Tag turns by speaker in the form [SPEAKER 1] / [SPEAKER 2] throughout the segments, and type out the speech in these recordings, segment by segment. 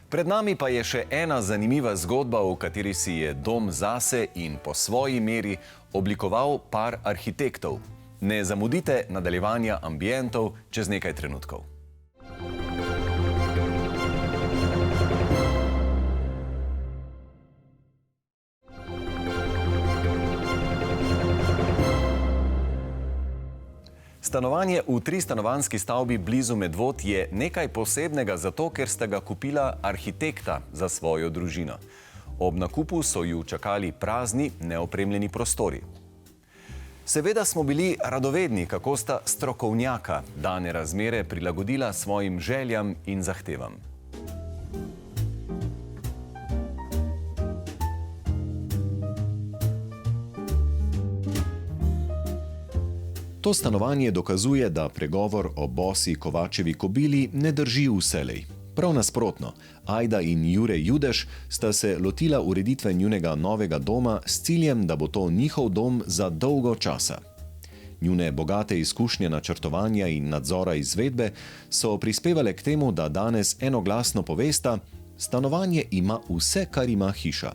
[SPEAKER 1] Pred nami pa je še ena zanimiva zgodba, v kateri si je dom zase in po svoji meri oblikoval par arhitektov. Ne zamudite nadaljevanja ambientov čez nekaj trenutkov. Stanovanje v tristanovanjski stavbi blizu Medvod je nekaj posebnega zato, ker sta ga kupila arhitekta za svojo družino. Ob nakupu so ju čakali prazni, neopremljeni prostori. Seveda smo bili radovedni, kako sta strokovnjaka dane razmere prilagodila svojim željam in zahtevam. To stanovanje dokazuje, da pregovor o bosi Kovačevi kobili ne drži vselej. Prav nasprotno, Ajda in Jure Judež sta se lotila ureditve njunega novega doma s ciljem, da bo to njihov dom za dolgo časa. Njune bogate izkušnje načrtovanja in nadzora izvedbe so prispevale k temu, da danes enoglasno povesta: stanovanje ima vse, kar ima hiša.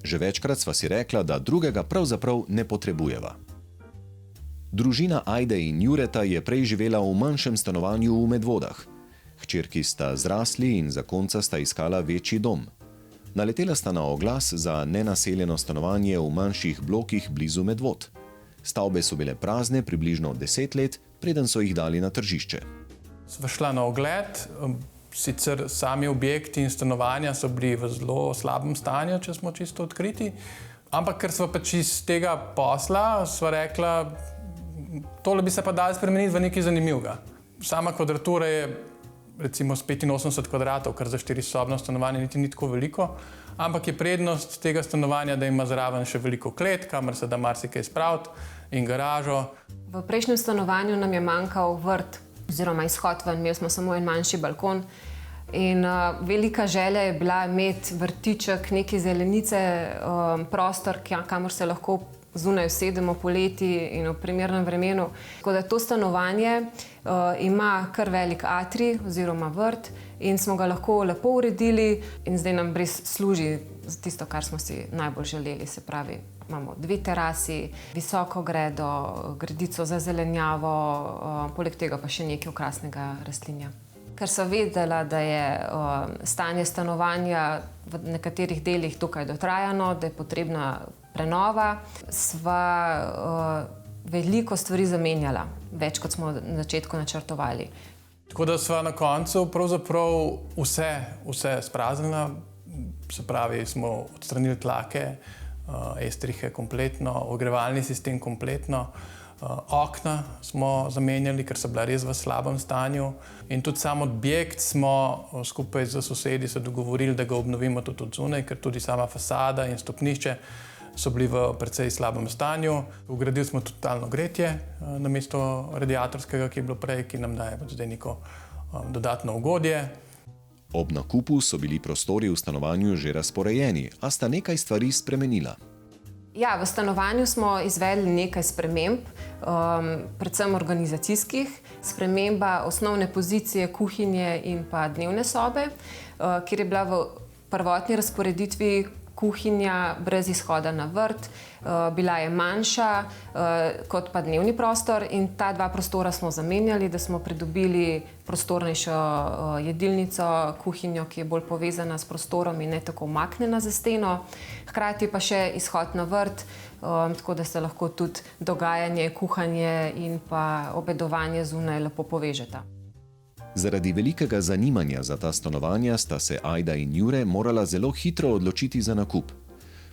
[SPEAKER 1] Že večkrat sva si rekla, da drugega pravzaprav ne potrebujeva. Družina Ajde in Jureta je prej živela v manjšem stanovanju v Medvodah. Hčerki sta zrasli in zakonca sta iskala večji dom. Naletela sta na oglas za nenaseljeno stanovanje v manjših blokih blizu Medvod. Stavbe so bile prazne približno 10 let, preden so jih dali na tržišče.
[SPEAKER 2] Sva šla na ogled, sicer sami objekti in stanovanja so bili v zelo slabem stanju, če smo čisto odkriti, ampak ker sva pač iz tega posla, sva rekla, tole bi se pa dalo spremeniti v nekaj zanimivega. Sama kvadratura je recimo s 85 kvadratov, kar za 4-sobno stanovanje niti ni tako veliko, ampak je prednost tega stanovanja, da ima zraven še veliko klet, kamor se da marsikaj spraviti, in garažo.
[SPEAKER 3] V prejšnjem stanovanju nam je manjkal vrt oziroma izhod ven, imeli smo samo en manjši balkon. In velika želja je bila imeti vrtiček, neke zelenice, prostor, kamor se lahko zunaj usedemo poleti in v primernem vremenu. Tako da to stanovanje ima kar velik atrij oziroma vrt in smo ga lahko lepo uredili in zdaj nam res služi za tisto, kar smo si najbolj želeli. Se pravi, imamo 2 terasi, visoko gredo, gredico za zelenjavo, poleg tega pa še nekaj okrasnega rastlinja. Ker sem vedela, da je stanje stanovanja v nekaterih delih dokaj dotrajano, da je potrebna prenova, sva veliko stvari zamenjala, več kot smo na začetku načrtovali.
[SPEAKER 2] Tako da sva na koncu pravzaprav vse spraznila, se pravi, smo odstranili tlake, estrihe kompletno, ogrevalni sistem kompletno, okna smo zamenjali, ker so bila res v slabem stanju, in tudi sam objekt smo skupaj z sosedi se dogovorili, da ga obnovimo tudi od zunaj, ker tudi sama fasada in stopnišče so bili v precej slabem stanju. Vgradili smo totalno gretje namesto radiatorskega, ki je bilo prej, ki nam daje zdaj neko dodatno ugodje.
[SPEAKER 1] Ob nakupu so bili prostori v stanovanju že razporejeni, a sta nekaj stvari spremenila.
[SPEAKER 3] Ja, v stanovanju smo izvedli nekaj sprememb, predvsem organizacijskih. Sprememba osnovne pozicije kuhinje in pa dnevne sobe, kjer je bila v prvotni razporeditvi kuhinja brez izhoda na vrt, bila je manjša kot pa dnevni prostor in ta 2 prostora smo zamenjali, da smo pridobili prostornejšo jedilnico, kuhinjo, ki je bolj povezana s prostorom in ne tako umaknjena za steno. Hkrati pa še izhod na vrt, tako da se lahko tudi dogajanje, kuhanje in pa obedovanje zunaj lepo povežeta.
[SPEAKER 1] Zaradi velikega zanimanja za ta stanovanja sta se Ajda in Jure morala zelo hitro odločiti za nakup.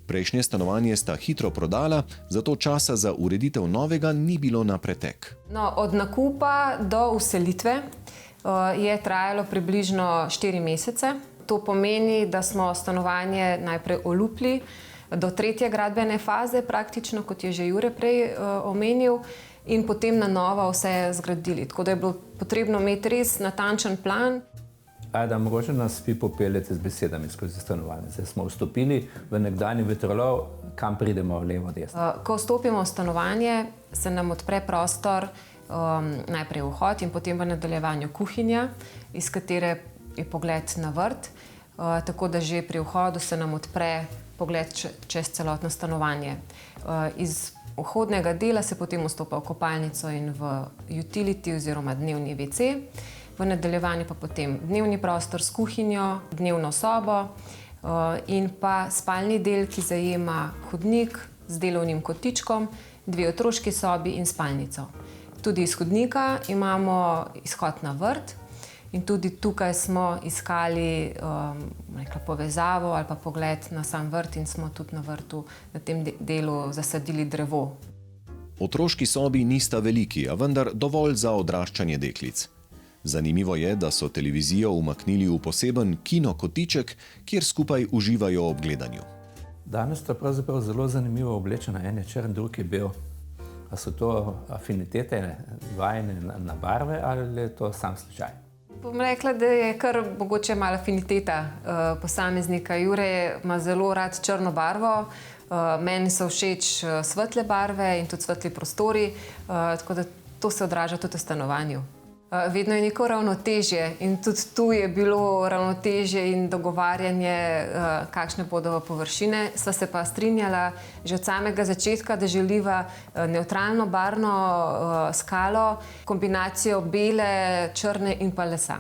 [SPEAKER 1] Prejšnje stanovanje sta hitro prodala, zato časa za ureditev novega ni bilo na pretek.
[SPEAKER 3] No, od nakupa do vselitve je trajalo približno 4 mesece. To pomeni, da smo stanovanje najprej olupili do 3. gradbene faze, praktično, kot je že Jure prej omenil, in potem na novo vse zgradili. Tako da je bilo potrebno imeti res natančen plan.
[SPEAKER 4] Ajda, mogoče nas vi popeljete z besedami skozi stanovanje. Zdaj smo vstopili v nekdanji vetrolov, kam pridemo levo, desno.
[SPEAKER 3] Ko vstopimo v stanovanje, se nam odpre prostor, najprej vhod in potem v nadaljevanju kuhinja, iz katere je pogled na vrt. tako da že pri vhodu se nam odpre pogled čez celotno stanovanje. Iz vhodnega dela se potem vstopa v kopalnico in v utility oziroma dnevni WC. V nadaljevanju pa potem dnevni prostor s kuhinjo, dnevno sobo in pa spalni del, ki zajema hodnik z delovnim kotičkom, 2 otroški sobi in spalnico. Tudi iz hodnika imamo izhod na vrt in tudi tukaj smo iskali povezavo ali pa pogled na sam vrt in smo tudi na vrtu na tem delu zasadili drevo.
[SPEAKER 1] Otroški sobi nista veliki, a vendar dovolj za odraščanje deklic. Zanimivo je, da so televizijo umaknili v poseben kinokotiček, kjer skupaj uživajo ob gledanju.
[SPEAKER 4] Danes sta pravzaprav zelo zanimivo oblečena, en je črn, drug je bel. A so to afinitete vajene na barve ali je to sam slučaj?
[SPEAKER 3] Bom rekla, da je kar mogoče malo afiniteta posameznika. Jure ima zelo rad črno barvo, meni so všeč svetle barve in tudi svetli prostori, tako da to se odraža tudi v stanovanju. Vedno je neko ravnotežje in tudi tu je bilo ravnotežje in dogovarjanje, kakšne bodo površine. Sva se pa strinjala že od samega začetka, da želiva nevtralno barvno skalo, kombinacijo bele, črne in pa lesa.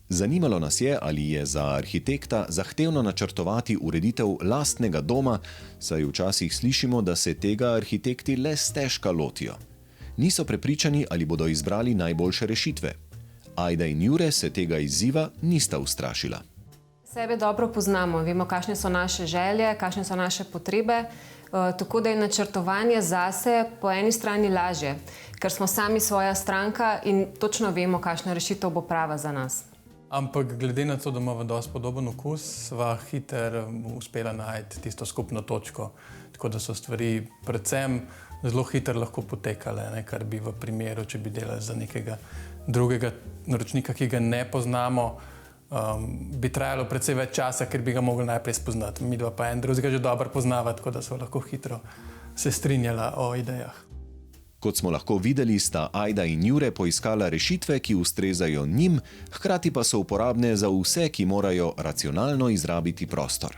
[SPEAKER 1] Zanimalo nas je, ali je za arhitekta zahtevno načrtovati ureditev lastnega doma, saj včasih slišimo, da se tega arhitekti le stežka lotijo. Niso prepričani, ali bodo izbrali najboljše rešitve. Ajda in Jure se tega izziva nista ustrašila.
[SPEAKER 3] Sebe dobro poznamo, vemo, kakšne so naše želje, kakšne so naše potrebe, tako da je načrtovanje zase po eni strani lažje, ker smo sami svoja stranka in točno vemo, kakšna rešitev bo prava za nas.
[SPEAKER 2] Ampak glede na to, da imamo dosti podoben okus, sva hitro uspela najti tisto skupno točko, tako da so stvari predvsem zelo hitro lahko potekale, kar bi v primeru, če bi delali za nekega drugega naročnika, ki ga ne poznamo, bi trajalo precej več časa, ker bi ga mogli najprej spoznati. Midva pa en drugega že dobro poznava, tako da sva lahko hitro se strinjala o idejah.
[SPEAKER 1] Kot smo lahko videli, sta Ajda in Jure poiskala rešitve, ki ustrezajo njim, hkrati pa so uporabne za vse, ki morajo racionalno izrabiti prostor.